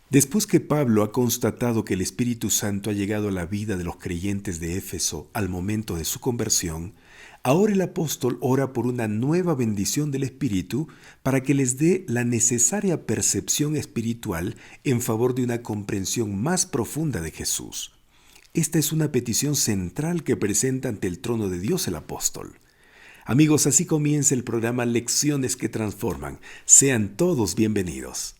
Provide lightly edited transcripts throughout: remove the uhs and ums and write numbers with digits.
Después que Pablo ha constatado que el Espíritu Santo ha llegado a la vida de los creyentes de Éfeso al momento de su conversión, ahora el apóstol ora por una nueva bendición del Espíritu para que les dé la necesaria percepción espiritual en favor de una comprensión más profunda de Jesús. Esta es una petición central que presenta ante el trono de Dios el apóstol. Amigos, así comienza el programa Lecciones que Transforman. Sean todos bienvenidos.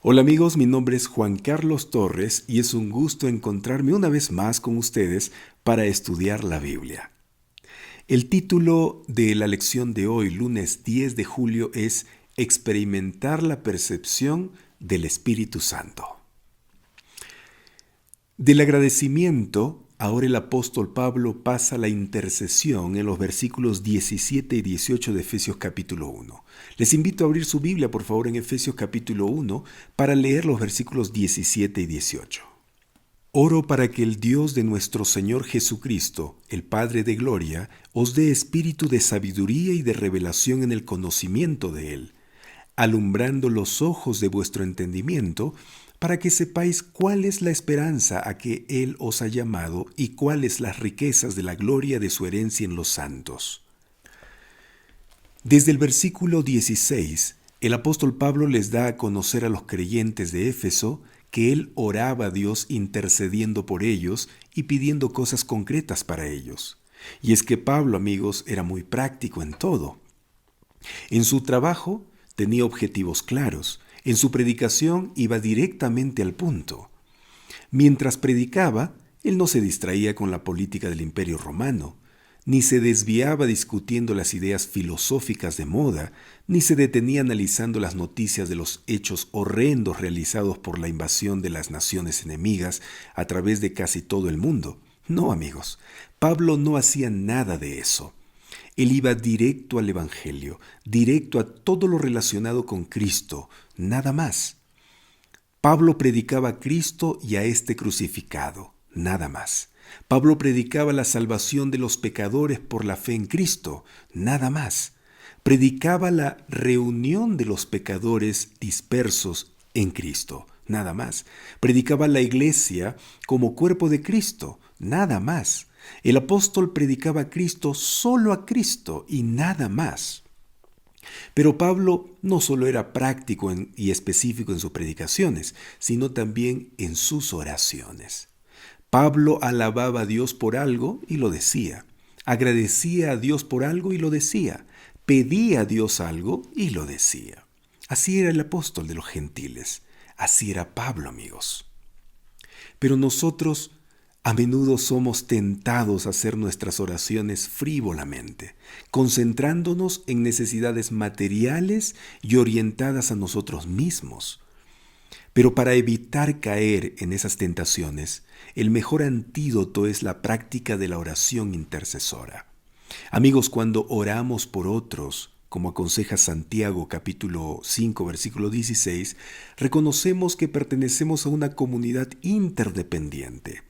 Hola amigos, mi nombre es Juan Carlos Torres y es un gusto encontrarme una vez más con ustedes para estudiar la Biblia. El título de la lección de hoy, lunes 10 de julio, es Experimentar la percepción del Espíritu Santo. Del agradecimiento, ahora el apóstol Pablo pasa a la intercesión en los versículos 17 y 18 de Efesios capítulo 1. Les invito a abrir su Biblia, por favor, en Efesios capítulo 1 para leer los versículos 17 y 18. Oro para que el Dios de nuestro Señor Jesucristo, el Padre de gloria, os dé espíritu de sabiduría y de revelación en el conocimiento de Él, alumbrando los ojos de vuestro entendimiento, para que sepáis cuál es la esperanza a que Él os ha llamado y cuáles las riquezas de la gloria de su herencia en los santos. Desde el versículo 16, el apóstol Pablo les da a conocer a los creyentes de Éfeso que él oraba a Dios intercediendo por ellos y pidiendo cosas concretas para ellos. Y es que Pablo, amigos, era muy práctico en todo. En su trabajo tenía objetivos claros. En su predicación iba directamente al punto. Mientras predicaba, él no se distraía con la política del Imperio Romano, ni se desviaba discutiendo las ideas filosóficas de moda, ni se detenía analizando las noticias de los hechos horrendos realizados por la invasión de las naciones enemigas a través de casi todo el mundo. No, amigos, Pablo no hacía nada de eso. Él iba directo al Evangelio, directo a todo lo relacionado con Cristo, nada más. Pablo predicaba a Cristo y a este crucificado, nada más. Pablo predicaba la salvación de los pecadores por la fe en Cristo, nada más. Predicaba la reunión de los pecadores dispersos en Cristo, nada más. Predicaba la iglesia como cuerpo de Cristo, nada más. El apóstol predicaba a Cristo, solo a Cristo y nada más. Pero Pablo no solo era práctico y específico en sus predicaciones, sino también en sus oraciones. Pablo alababa a Dios por algo y lo decía. Agradecía a Dios por algo y lo decía. Pedía a Dios algo y lo decía. Así era el apóstol de los gentiles. Así era Pablo, amigos. Pero nosotros a menudo somos tentados a hacer nuestras oraciones frívolamente, concentrándonos en necesidades materiales y orientadas a nosotros mismos. Pero para evitar caer en esas tentaciones, el mejor antídoto es la práctica de la oración intercesora. Amigos, cuando oramos por otros, como aconseja Santiago capítulo 5 versículo 16, reconocemos que pertenecemos a una comunidad interdependiente.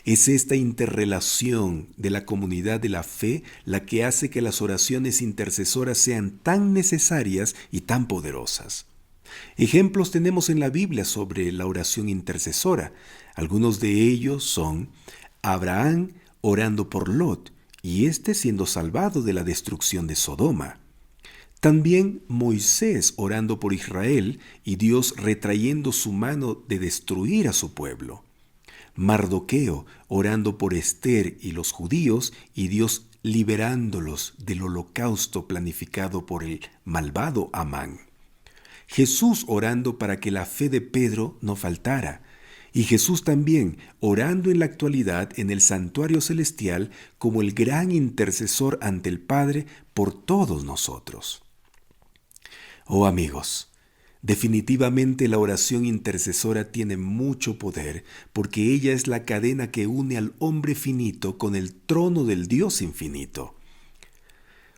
Es esta interrelación de la comunidad de la fe la que hace que las oraciones intercesoras sean tan necesarias y tan poderosas. Ejemplos tenemos en la Biblia sobre la oración intercesora. Algunos de ellos son Abraham orando por Lot y éste siendo salvado de la destrucción de Sodoma. También Moisés orando por Israel y Dios retrayendo su mano de destruir a su pueblo. Mardoqueo orando por Esther y los judíos y Dios liberándolos del holocausto planificado por el malvado Amán. Jesús orando para que la fe de Pedro no faltara, y Jesús también orando en la actualidad en el santuario celestial como el gran intercesor ante el Padre por todos nosotros. Oh amigos, definitivamente la oración intercesora tiene mucho poder porque ella es la cadena que une al hombre finito con el trono del Dios infinito.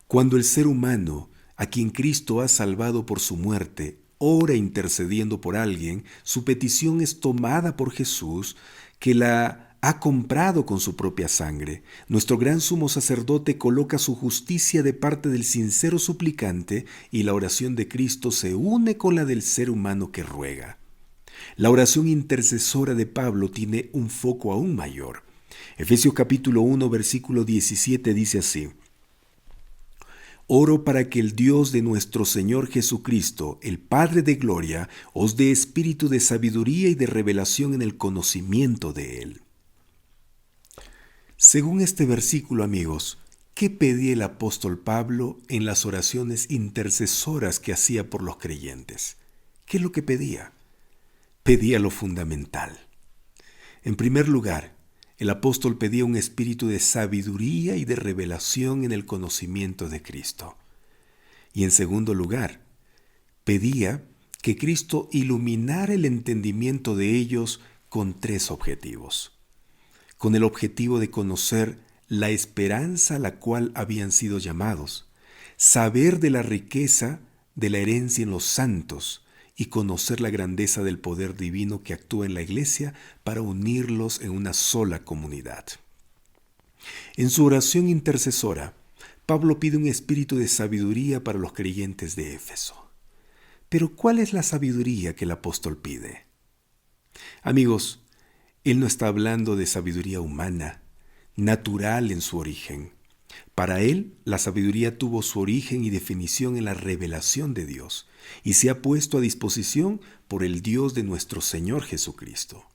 Cuando el ser humano, a quien Cristo ha salvado por su muerte, ora intercediendo por alguien, su petición es tomada por Jesús, que la ha comprado con su propia sangre. Nuestro gran sumo sacerdote coloca su justicia de parte del sincero suplicante y la oración de Cristo se une con la del ser humano que ruega. La oración intercesora de Pablo tiene un foco aún mayor. Efesios capítulo 1, versículo 17 dice así: Oro para que el Dios de nuestro Señor Jesucristo, el Padre de gloria, os dé espíritu de sabiduría y de revelación en el conocimiento de Él. Según este versículo, amigos, ¿qué pedía el apóstol Pablo en las oraciones intercesoras que hacía por los creyentes? ¿Qué es lo que pedía? Pedía lo fundamental. En primer lugar, el apóstol pedía un espíritu de sabiduría y de revelación en el conocimiento de Cristo. Y en segundo lugar, pedía que Cristo iluminara el entendimiento de ellos con tres objetivos. Con el objetivo de conocer la esperanza a la cual habían sido llamados, saber de la riqueza de la herencia en los santos, y conocer la grandeza del poder divino que actúa en la Iglesia para unirlos en una sola comunidad. En su oración intercesora, Pablo pide un espíritu de sabiduría para los creyentes de Éfeso. Pero ¿cuál es la sabiduría que el apóstol pide? Amigos, él no está hablando de sabiduría humana, natural en su origen. Para él, la sabiduría tuvo su origen y definición en la revelación de Dios y se ha puesto a disposición por el Dios de nuestro Señor Jesucristo.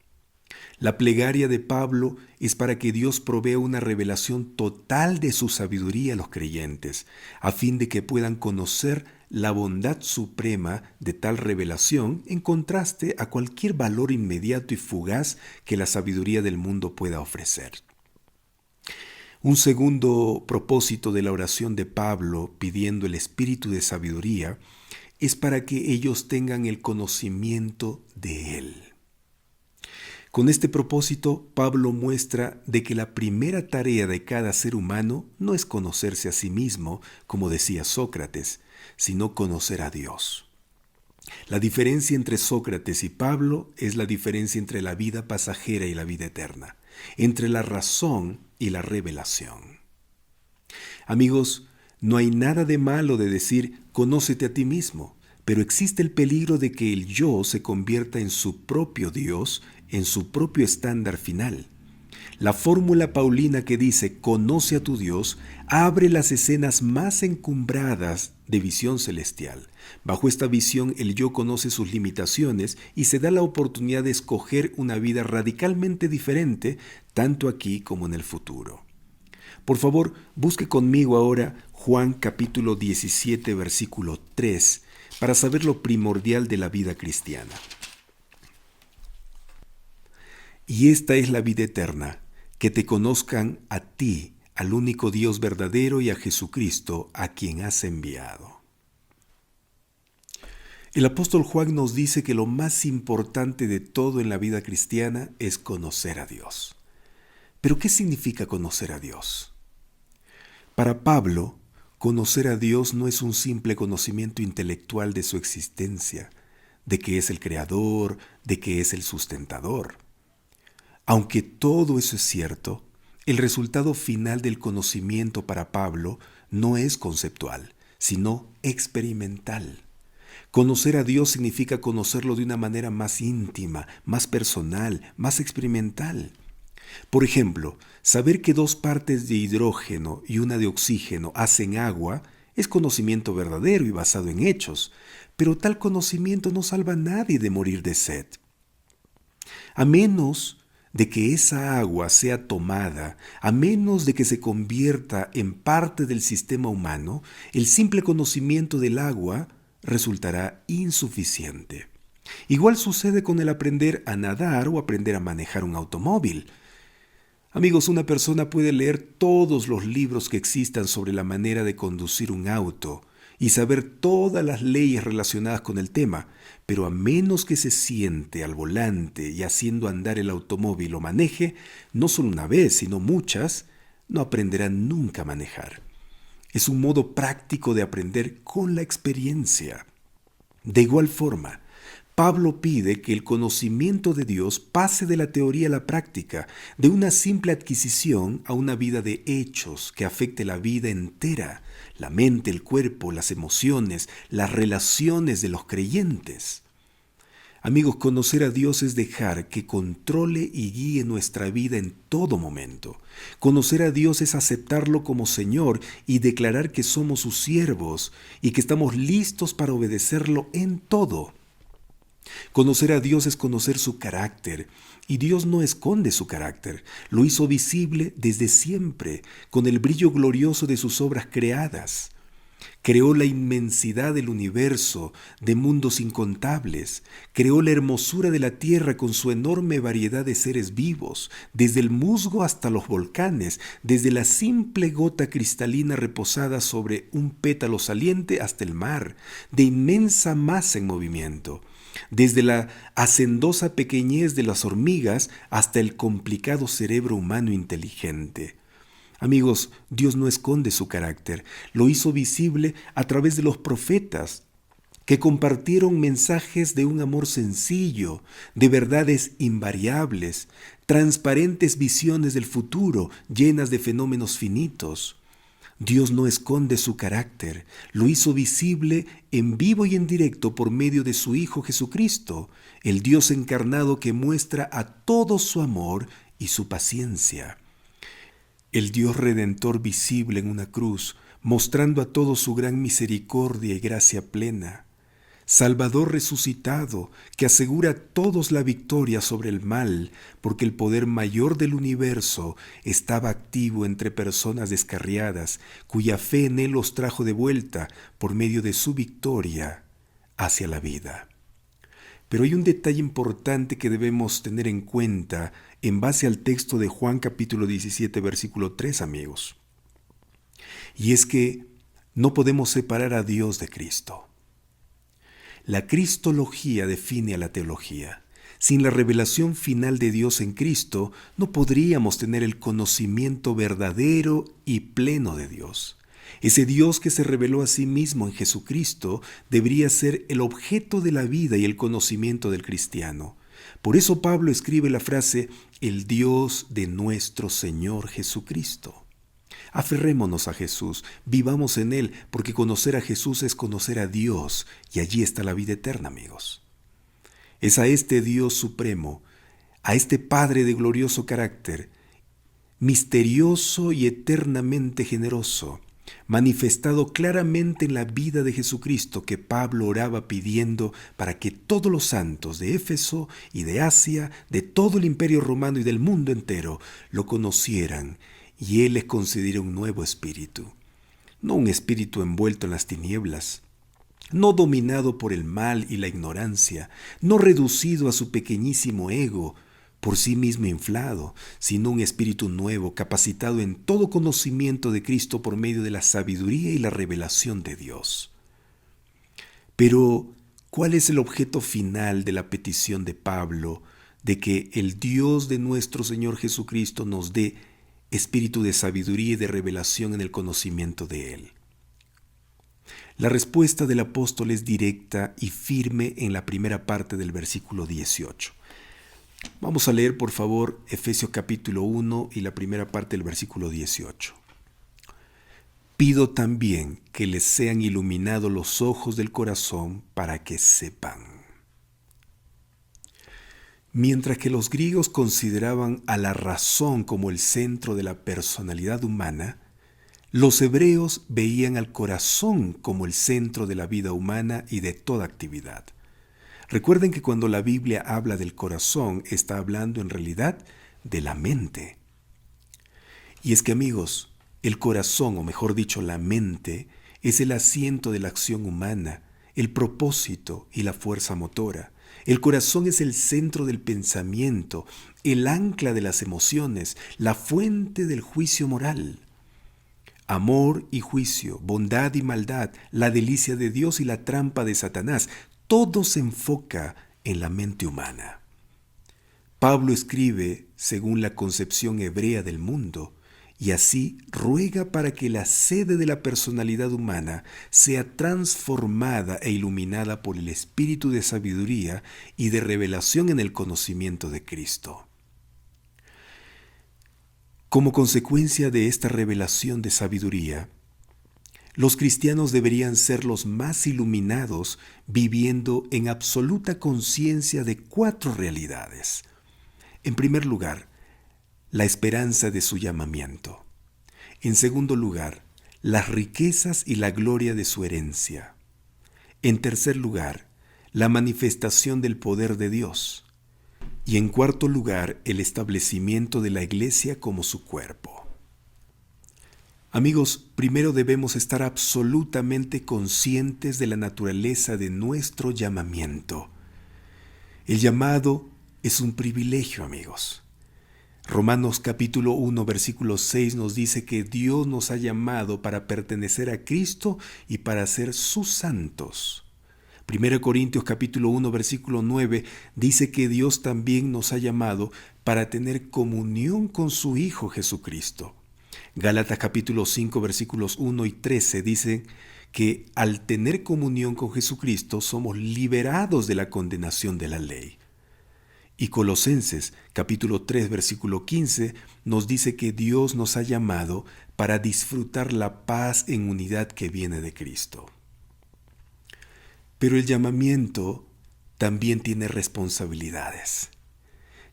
La plegaria de Pablo es para que Dios provea una revelación total de su sabiduría a los creyentes, a fin de que puedan conocer la bondad suprema de tal revelación en contraste a cualquier valor inmediato y fugaz que la sabiduría del mundo pueda ofrecer. Un segundo propósito de la oración de Pablo pidiendo el espíritu de sabiduría es para que ellos tengan el conocimiento de Él. Con este propósito, Pablo muestra de que la primera tarea de cada ser humano no es conocerse a sí mismo, como decía Sócrates, sino conocer a Dios. La diferencia entre Sócrates y Pablo es la diferencia entre la vida pasajera y la vida eterna, entre la razón y la revelación. Amigos, no hay nada de malo de decir conócete a ti mismo, pero existe el peligro de que el yo se convierta en su propio Dios, en su propio estándar final. La fórmula paulina que dice conoce a tu Dios abre las escenas más encumbradas de visión celestial. Bajo esta visión el yo conoce sus limitaciones y se da la oportunidad de escoger una vida radicalmente diferente, tanto aquí como en el futuro. Por favor, busque conmigo ahora Juan capítulo 17, versículo 3, para saber lo primordial de la vida cristiana. Y esta es la vida eterna, que te conozcan a ti, al único Dios verdadero, y a Jesucristo, a quien has enviado. El apóstol Juan nos dice que lo más importante de todo en la vida cristiana es conocer a Dios. ¿Pero qué significa conocer a Dios? Para Pablo, conocer a Dios no es un simple conocimiento intelectual de su existencia, de que es el creador, de que es el sustentador. Aunque todo eso es cierto, el resultado final del conocimiento para Pablo no es conceptual, sino experimental. Conocer a Dios significa conocerlo de una manera más íntima, más personal, más experimental. Por ejemplo, saber que 2 partes de hidrógeno y una de oxígeno hacen agua es conocimiento verdadero y basado en hechos, pero tal conocimiento no salva a nadie de morir de sed. A menos de que esa agua sea tomada, a menos de que se convierta en parte del sistema humano, el simple conocimiento del agua resultará insuficiente. Igual sucede con el aprender a nadar o aprender a manejar un automóvil. Amigos, una persona puede leer todos los libros que existan sobre la manera de conducir un auto y saber todas las leyes relacionadas con el tema, pero a menos que se siente al volante y haciendo andar el automóvil o maneje, no solo una vez, sino muchas, no aprenderá nunca a manejar. Es un modo práctico de aprender con la experiencia. De igual forma, Pablo pide que el conocimiento de Dios pase de la teoría a la práctica, de una simple adquisición a una vida de hechos que afecte la vida entera, la mente, el cuerpo, las emociones, las relaciones de los creyentes. Amigos, conocer a Dios es dejar que controle y guíe nuestra vida en todo momento. Conocer a Dios es aceptarlo como Señor y declarar que somos sus siervos y que estamos listos para obedecerlo en todo. Conocer a Dios es conocer su carácter, y Dios no esconde su carácter, lo hizo visible desde siempre, con el brillo glorioso de sus obras creadas. Creó la inmensidad del universo, de mundos incontables, creó la hermosura de la tierra con su enorme variedad de seres vivos, desde el musgo hasta los volcanes, desde la simple gota cristalina reposada sobre un pétalo saliente hasta el mar, de inmensa masa en movimiento. Desde la hacendosa pequeñez de las hormigas hasta el complicado cerebro humano inteligente. Amigos, Dios no esconde su carácter, lo hizo visible a través de los profetas, que compartieron mensajes de un amor sencillo, de verdades invariables, transparentes visiones del futuro, llenas de fenómenos finitos. Dios no esconde su carácter, lo hizo visible en vivo y en directo por medio de su Hijo Jesucristo, el Dios encarnado que muestra a todos su amor y su paciencia. El Dios Redentor visible en una cruz, mostrando a todos su gran misericordia y gracia plena. Salvador resucitado, que asegura a todos la victoria sobre el mal, porque el poder mayor del universo estaba activo entre personas descarriadas, cuya fe en Él los trajo de vuelta por medio de su victoria hacia la vida. Pero hay un detalle importante que debemos tener en cuenta en base al texto de Juan capítulo 17, versículo 3, amigos. Y es que no podemos separar a Dios de Cristo. La cristología define a la teología. Sin la revelación final de Dios en Cristo, no podríamos tener el conocimiento verdadero y pleno de Dios. Ese Dios que se reveló a sí mismo en Jesucristo debería ser el objeto de la vida y el conocimiento del cristiano. Por eso Pablo escribe la frase, el Dios de nuestro Señor Jesucristo. Aferrémonos a Jesús, vivamos en Él, porque conocer a Jesús es conocer a Dios, y allí está la vida eterna, amigos. Es a este Dios supremo, a este Padre de glorioso carácter, misterioso y eternamente generoso, manifestado claramente en la vida de Jesucristo, que Pablo oraba pidiendo para que todos los santos de Éfeso y de Asia, de todo el imperio romano y del mundo entero, lo conocieran, y Él les concediera un nuevo espíritu, no un espíritu envuelto en las tinieblas, no dominado por el mal y la ignorancia, no reducido a su pequeñísimo ego, por sí mismo inflado, sino un espíritu nuevo, capacitado en todo conocimiento de Cristo por medio de la sabiduría y la revelación de Dios. Pero, ¿cuál es el objeto final de la petición de Pablo de que el Dios de nuestro Señor Jesucristo nos dé espíritu de sabiduría y de revelación en el conocimiento de Él? La respuesta del apóstol es directa y firme en la primera parte del versículo 18. Vamos a leer, por favor, Efesios capítulo 1 y la primera parte del versículo 18. Pido también que les sean iluminados los ojos del corazón para que sepan. Mientras que los griegos consideraban a la razón como el centro de la personalidad humana, los hebreos veían al corazón como el centro de la vida humana y de toda actividad. Recuerden que cuando la Biblia habla del corazón, está hablando en realidad de la mente. Y es que, amigos, el corazón, o mejor dicho, la mente, es el asiento de la acción humana, el propósito y la fuerza motora. El corazón es el centro del pensamiento, el ancla de las emociones, la fuente del juicio moral. Amor y juicio, bondad y maldad, la delicia de Dios y la trampa de Satanás, todo se enfoca en la mente humana. Pablo escribe según la concepción hebrea del mundo, y así ruega para que la sede de la personalidad humana sea transformada e iluminada por el espíritu de sabiduría y de revelación en el conocimiento de Cristo. Como consecuencia de esta revelación de sabiduría, los cristianos deberían ser los más iluminados, viviendo en absoluta conciencia de 4 realidades. En primer lugar, la esperanza de su llamamiento. En segundo lugar, las riquezas y la gloria de su herencia. En tercer lugar, la manifestación del poder de Dios. Y en cuarto lugar, el establecimiento de la iglesia como su cuerpo. Amigos, primero debemos estar absolutamente conscientes de la naturaleza de nuestro llamamiento. El llamado es un privilegio, amigos. Romanos capítulo 1, versículo 6 nos dice que Dios nos ha llamado para pertenecer a Cristo y para ser sus santos. 1 Corintios capítulo 1, versículo 9 dice que Dios también nos ha llamado para tener comunión con su Hijo Jesucristo. Gálatas capítulo 5, versículos 1 y 13 dicen que al tener comunión con Jesucristo somos liberados de la condenación de la ley. Y Colosenses capítulo 3 versículo 15 nos dice que Dios nos ha llamado para disfrutar la paz en unidad que viene de Cristo. Pero el llamamiento también tiene responsabilidades.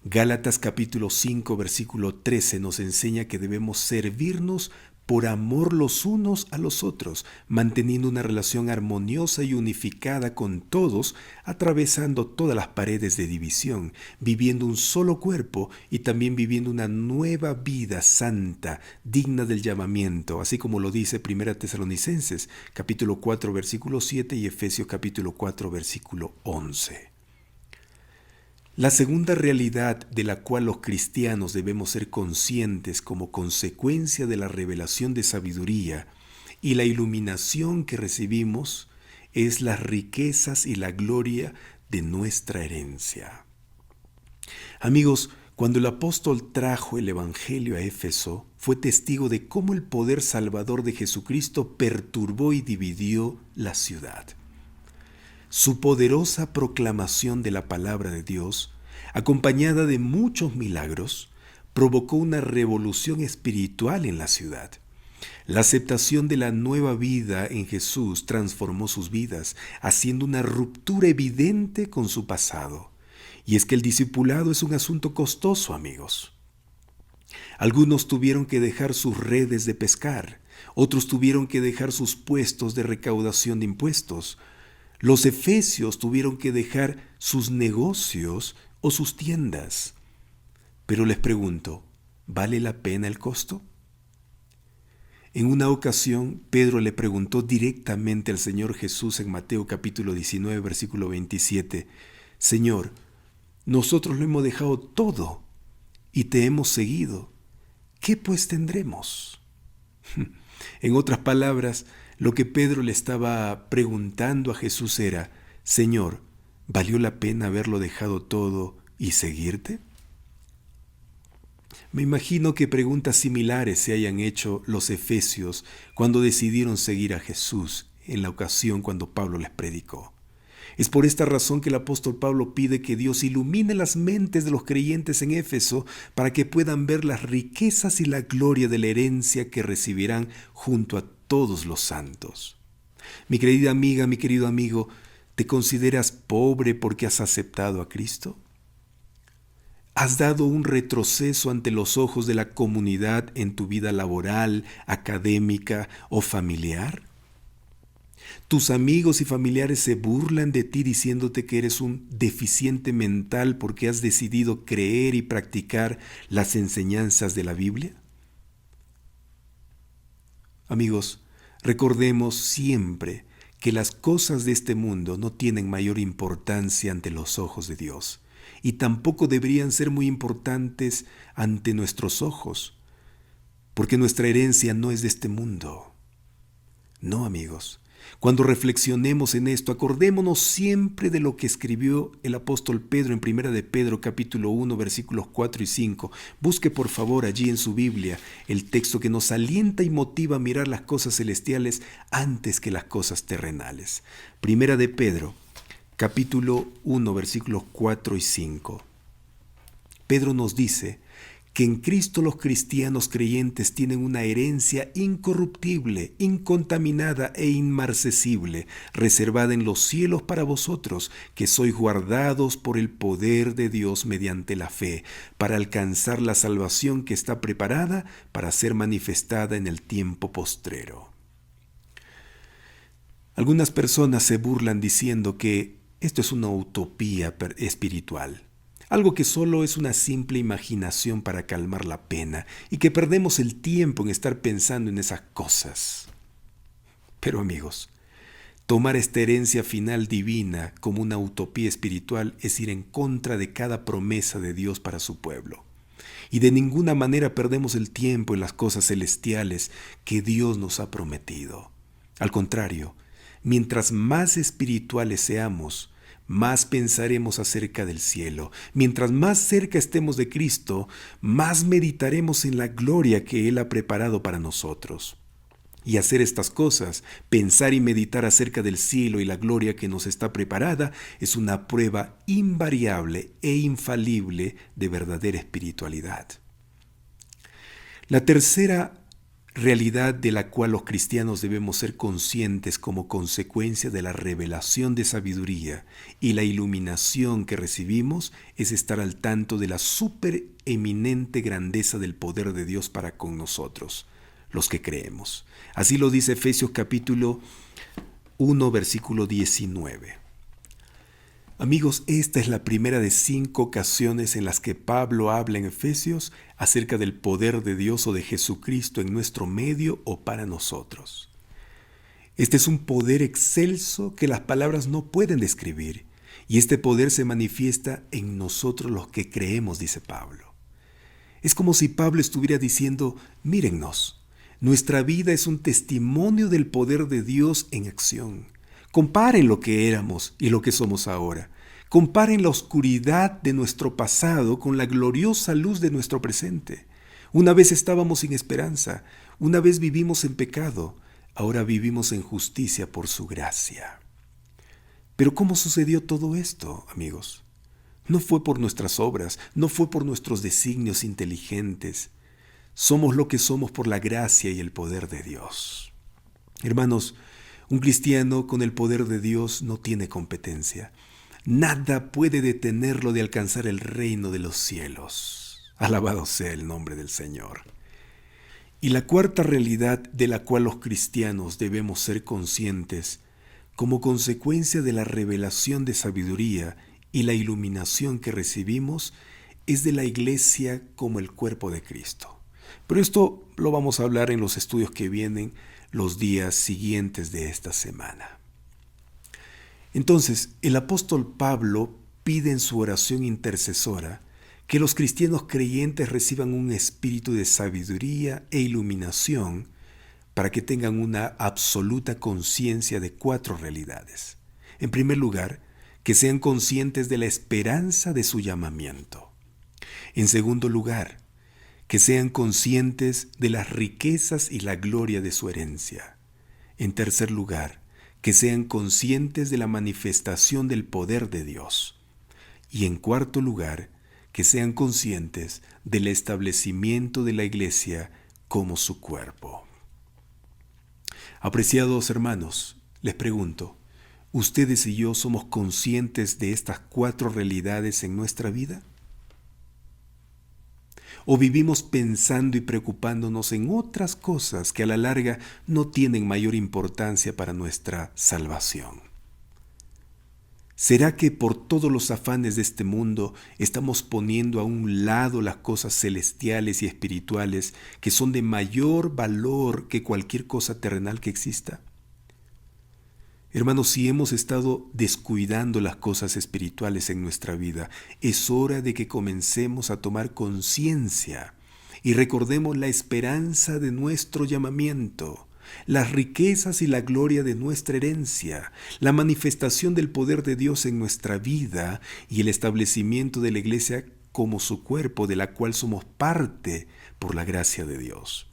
Gálatas capítulo 5 versículo 13 nos enseña que debemos servirnos por amor los unos a los otros, manteniendo una relación armoniosa y unificada con todos, atravesando todas las paredes de división, viviendo un solo cuerpo y también viviendo una nueva vida santa, digna del llamamiento, así como lo dice 1 Tesalonicenses, capítulo 4, versículo 7 y Efesios capítulo 4, versículo 11. La segunda realidad de la cual los cristianos debemos ser conscientes como consecuencia de la revelación de sabiduría y la iluminación que recibimos es las riquezas y la gloria de nuestra herencia. Amigos, cuando el apóstol trajo el Evangelio a Éfeso, fue testigo de cómo el poder salvador de Jesucristo perturbó y dividió la ciudad. Su poderosa proclamación de la palabra de Dios, acompañada de muchos milagros, provocó una revolución espiritual en la ciudad. La aceptación de la nueva vida en Jesús transformó sus vidas, haciendo una ruptura evidente con su pasado. Y es que el discipulado es un asunto costoso, amigos. Algunos tuvieron que dejar sus redes de pescar, otros tuvieron que dejar sus puestos de recaudación de impuestos. Los efesios tuvieron que dejar sus negocios o sus tiendas. Pero les pregunto, ¿vale la pena el costo? En una ocasión, Pedro le preguntó directamente al Señor Jesús en Mateo capítulo 19, versículo 27, Señor, nosotros lo hemos dejado todo y te hemos seguido. ¿Qué pues tendremos? En otras palabras, lo que Pedro le estaba preguntando a Jesús era, Señor, ¿valió la pena haberlo dejado todo y seguirte? Me imagino que preguntas similares se hayan hecho los efesios cuando decidieron seguir a Jesús en la ocasión cuando Pablo les predicó. Es por esta razón que el apóstol Pablo pide que Dios ilumine las mentes de los creyentes en Éfeso para que puedan ver las riquezas y la gloria de la herencia que recibirán junto a todos los santos. Mi querida amiga, mi querido amigo, ¿te consideras pobre porque has aceptado a Cristo? ¿Has dado un retroceso ante los ojos de la comunidad en tu vida laboral, académica o familiar? ¿Tus amigos y familiares se burlan de ti diciéndote que eres un deficiente mental porque has decidido creer y practicar las enseñanzas de la Biblia? Amigos, recordemos siempre que las cosas de este mundo no tienen mayor importancia ante los ojos de Dios, y tampoco deberían ser muy importantes ante nuestros ojos, porque nuestra herencia no es de este mundo. No, amigos. Cuando reflexionemos en esto, acordémonos siempre de lo que escribió el apóstol Pedro en 1 de Pedro capítulo 1 versículos 4 y 5. Busque por favor allí en su Biblia el texto que nos alienta y motiva a mirar las cosas celestiales antes que las cosas terrenales. 1 de Pedro capítulo 1 versículos 4 y 5. Pedro nos dice que en Cristo los cristianos creyentes tienen una herencia incorruptible, incontaminada e inmarcesible, reservada en los cielos para vosotros, que sois guardados por el poder de Dios mediante la fe, para alcanzar la salvación que está preparada para ser manifestada en el tiempo postrero. Algunas personas se burlan diciendo que esto es una utopía espiritual. Algo que solo es una simple imaginación para calmar la pena y que perdemos el tiempo en estar pensando en esas cosas. Pero amigos, tomar esta herencia final divina como una utopía espiritual es ir en contra de cada promesa de Dios para su pueblo. Y de ninguna manera perdemos el tiempo en las cosas celestiales que Dios nos ha prometido. Al contrario, mientras más espirituales seamos, más pensaremos acerca del cielo. Mientras más cerca estemos de Cristo, más meditaremos en la gloria que Él ha preparado para nosotros. Y hacer estas cosas, pensar y meditar acerca del cielo y la gloria que nos está preparada, es una prueba invariable e infalible de verdadera espiritualidad. La tercera realidad de la cual los cristianos debemos ser conscientes como consecuencia de la revelación de sabiduría y la iluminación que recibimos es estar al tanto de la supereminente grandeza del poder de Dios para con nosotros, los que creemos. Así lo dice Efesios capítulo 1, versículo 19. Amigos, esta es la primera de 5 ocasiones en las que Pablo habla en Efesios acerca del poder de Dios o de Jesucristo en nuestro medio o para nosotros. Este es un poder excelso que las palabras no pueden describir, y este poder se manifiesta en nosotros los que creemos, dice Pablo. Es como si Pablo estuviera diciendo, mírennos, nuestra vida es un testimonio del poder de Dios en acción. Comparen lo que éramos y lo que somos ahora. Comparen la oscuridad de nuestro pasado con la gloriosa luz de nuestro presente. Una vez estábamos sin esperanza, una vez vivimos en pecado, ahora vivimos en justicia por su gracia. Pero ¿cómo sucedió todo esto, amigos? No fue por nuestras obras, no fue por nuestros designios inteligentes. Somos lo que somos por la gracia y el poder de Dios. Hermanos, un cristiano con el poder de Dios no tiene competencia. Nada puede detenerlo de alcanzar el reino de los cielos. Alabado sea el nombre del Señor. Y la cuarta realidad de la cual los cristianos debemos ser conscientes, como consecuencia de la revelación de sabiduría y la iluminación que recibimos, es de la iglesia como el cuerpo de Cristo. Pero esto lo vamos a hablar en los estudios que vienen los días siguientes de esta semana. Entonces, el apóstol Pablo pide en su oración intercesora que los cristianos creyentes reciban un espíritu de sabiduría e iluminación para que tengan una absoluta conciencia de 4 realidades. En primer lugar, que sean conscientes de la esperanza de su llamamiento. En segundo lugar, que sean conscientes de las riquezas y la gloria de su herencia. En tercer lugar, que sean conscientes de la manifestación del poder de Dios. Y en cuarto lugar, que sean conscientes del establecimiento de la iglesia como su cuerpo. Apreciados hermanos, les pregunto, ¿ustedes y yo somos conscientes de estas 4 realidades en nuestra vida? ¿O vivimos pensando y preocupándonos en otras cosas que a la larga no tienen mayor importancia para nuestra salvación? ¿Será que por todos los afanes de este mundo estamos poniendo a un lado las cosas celestiales y espirituales que son de mayor valor que cualquier cosa terrenal que exista? Hermanos, si hemos estado descuidando las cosas espirituales en nuestra vida, es hora de que comencemos a tomar conciencia y recordemos la esperanza de nuestro llamamiento, las riquezas y la gloria de nuestra herencia, la manifestación del poder de Dios en nuestra vida y el establecimiento de la iglesia como su cuerpo, de la cual somos parte por la gracia de Dios.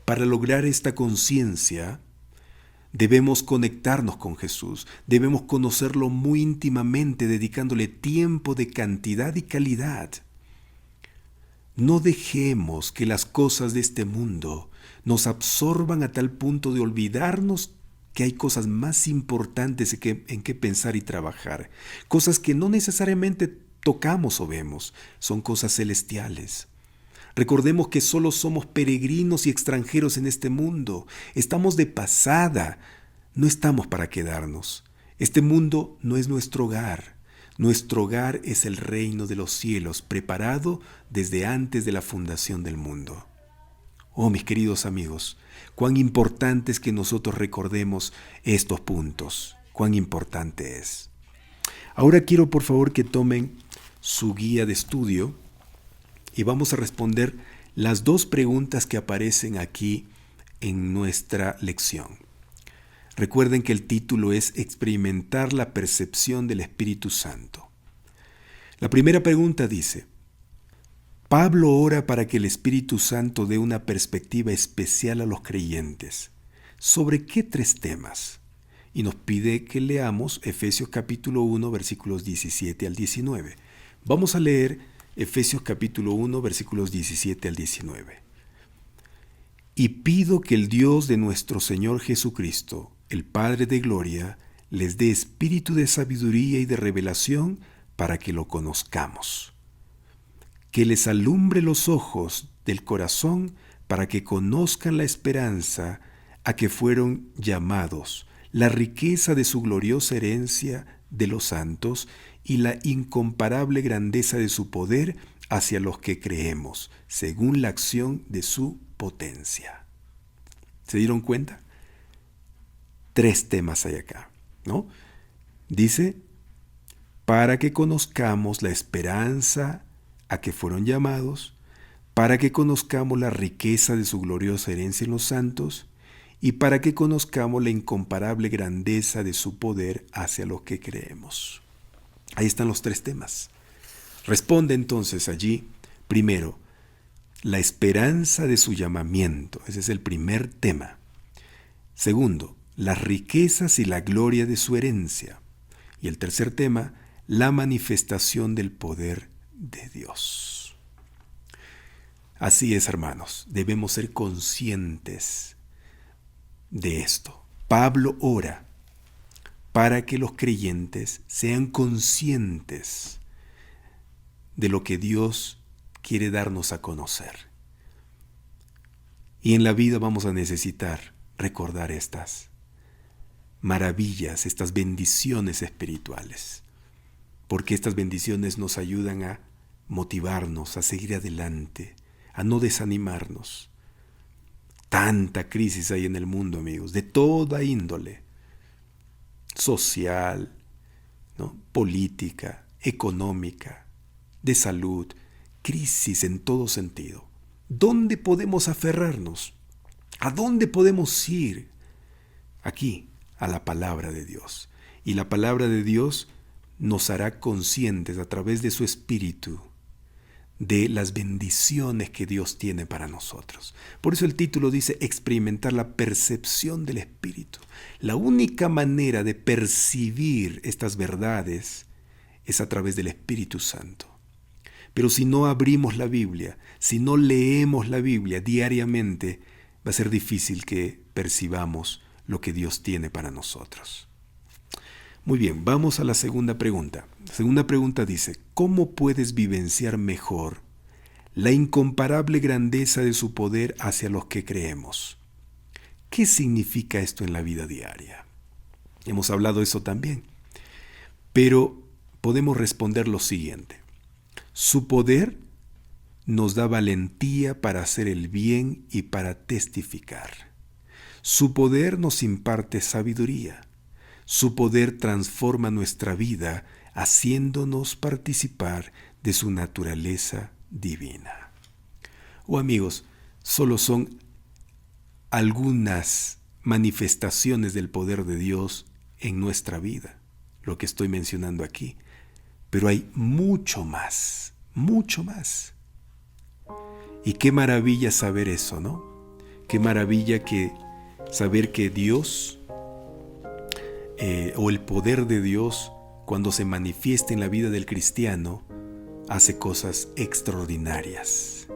Para lograr esta conciencia, debemos conectarnos con Jesús, debemos conocerlo muy íntimamente, dedicándole tiempo de cantidad y calidad. No dejemos que las cosas de este mundo nos absorban a tal punto de olvidarnos que hay cosas más importantes en que pensar y trabajar, cosas que no necesariamente tocamos o vemos, son cosas celestiales. Recordemos que solo somos peregrinos y extranjeros en este mundo. Estamos de pasada, no estamos para quedarnos. Este mundo no es nuestro hogar. Nuestro hogar es el reino de los cielos, preparado desde antes de la fundación del mundo. Oh, mis queridos amigos, cuán importante es que nosotros recordemos estos puntos. Cuán importante es. Ahora quiero por favor que tomen su guía de estudio y vamos a responder las dos preguntas que aparecen aquí en nuestra lección. Recuerden que el título es Experimentar la percepción del Espíritu Santo. La primera pregunta dice: Pablo ora para que el Espíritu Santo dé una perspectiva especial a los creyentes. ¿Sobre qué tres temas? Y nos pide que leamos Efesios capítulo 1, versículos 17 al 19. Vamos a leer Efesios capítulo 1, versículos 17 al 19. Y pido que el Dios de nuestro Señor Jesucristo, el Padre de gloria, les dé espíritu de sabiduría y de revelación para que lo conozcamos. Que les alumbre los ojos del corazón para que conozcan la esperanza a que fueron llamados, la riqueza de su gloriosa herencia de los santos y la incomparable grandeza de su poder hacia los que creemos, según la acción de su potencia. ¿Se dieron cuenta? Tres temas hay acá, ¿no? Dice, para que conozcamos la esperanza a que fueron llamados, para que conozcamos la riqueza de su gloriosa herencia en los santos, y para que conozcamos la incomparable grandeza de su poder hacia los que creemos. Ahí están los tres temas. Responde entonces allí, primero, la esperanza de su llamamiento. Ese es el primer tema. Segundo, las riquezas y la gloria de su herencia. Y el tercer tema, la manifestación del poder de Dios. Así es, hermanos, debemos ser conscientes de esto. Pablo ora para que los creyentes sean conscientes de lo que Dios quiere darnos a conocer. Y en la vida vamos a necesitar recordar estas maravillas, estas bendiciones espirituales, porque estas bendiciones nos ayudan a motivarnos, a seguir adelante, a no desanimarnos. Tanta crisis hay en el mundo, amigos, de toda índole, social, ¿no? Política, económica, de salud, crisis en todo sentido. ¿Dónde podemos aferrarnos? ¿A dónde podemos ir? Aquí, a la palabra de Dios. Y la palabra de Dios nos hará conscientes a través de su Espíritu de las bendiciones que Dios tiene para nosotros. Por eso el título dice experimentar la percepción del Espíritu. La única manera de percibir estas verdades es a través del Espíritu Santo. Pero si no abrimos la Biblia, si no leemos la Biblia diariamente, va a ser difícil que percibamos lo que Dios tiene para nosotros. Muy bien, vamos a la segunda pregunta. La segunda pregunta dice, ¿cómo puedes vivenciar mejor la incomparable grandeza de su poder hacia los que creemos? ¿Qué significa esto en la vida diaria? Hemos hablado de eso también, pero podemos responder lo siguiente. Su poder nos da valentía para hacer el bien y para testificar. Su poder nos imparte sabiduría. Su poder transforma nuestra vida, haciéndonos participar de su naturaleza divina. Oh amigos, solo son algunas manifestaciones del poder de Dios en nuestra vida, lo que estoy mencionando aquí. Pero hay mucho más, mucho más. Y qué maravilla saber eso, ¿no? Qué maravilla saber que Dios, o el poder de Dios, cuando se manifiesta en la vida del cristiano, hace cosas extraordinarias.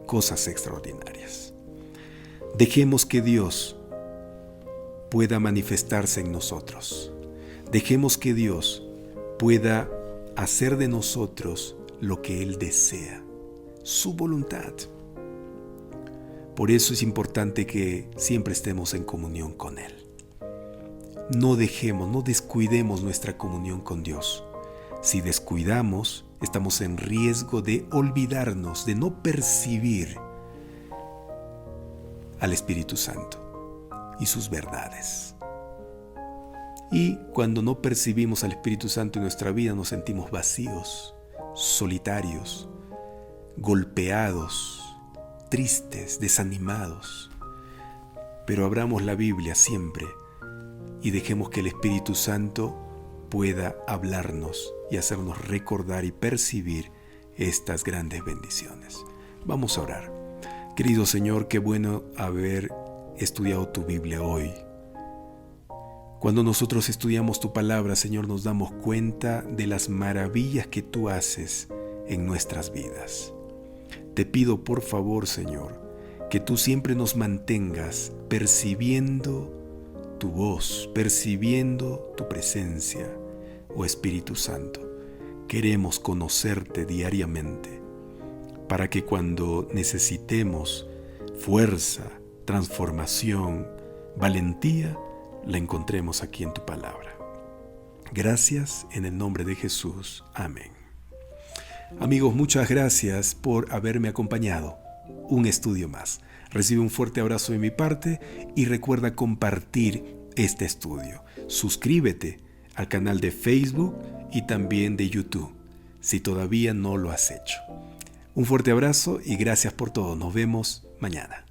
Cosas extraordinarias. Dejemos que Dios pueda manifestarse en nosotros. Dejemos que Dios pueda hacer de nosotros lo que Él desea, su voluntad. Por eso es importante que siempre estemos en comunión con Él. No descuidemos nuestra comunión con Dios. Si descuidamos, estamos en riesgo de olvidarnos, de no percibir al Espíritu Santo y sus verdades. Y cuando no percibimos al Espíritu Santo en nuestra vida, nos sentimos vacíos, solitarios, golpeados, tristes, desanimados. Pero abramos la Biblia siempre y dejemos que el Espíritu Santo pueda hablarnos y hacernos recordar y percibir estas grandes bendiciones. Vamos a orar. Querido Señor, qué bueno haber estudiado tu Biblia hoy. Cuando nosotros estudiamos tu palabra, Señor, nos damos cuenta de las maravillas que tú haces en nuestras vidas. Te pido, por favor, Señor, que tú siempre nos mantengas percibiendo tu voz, percibiendo tu presencia, oh Espíritu Santo. Queremos conocerte diariamente para que cuando necesitemos fuerza, transformación, valentía, la encontremos aquí en tu palabra. Gracias en el nombre de Jesús. Amén. Amigos, muchas gracias por haberme acompañado. Un estudio más. Recibe un fuerte abrazo de mi parte y recuerda compartir este estudio. Suscríbete al canal de Facebook y también de YouTube, si todavía no lo has hecho. Un fuerte abrazo y gracias por todo. Nos vemos mañana.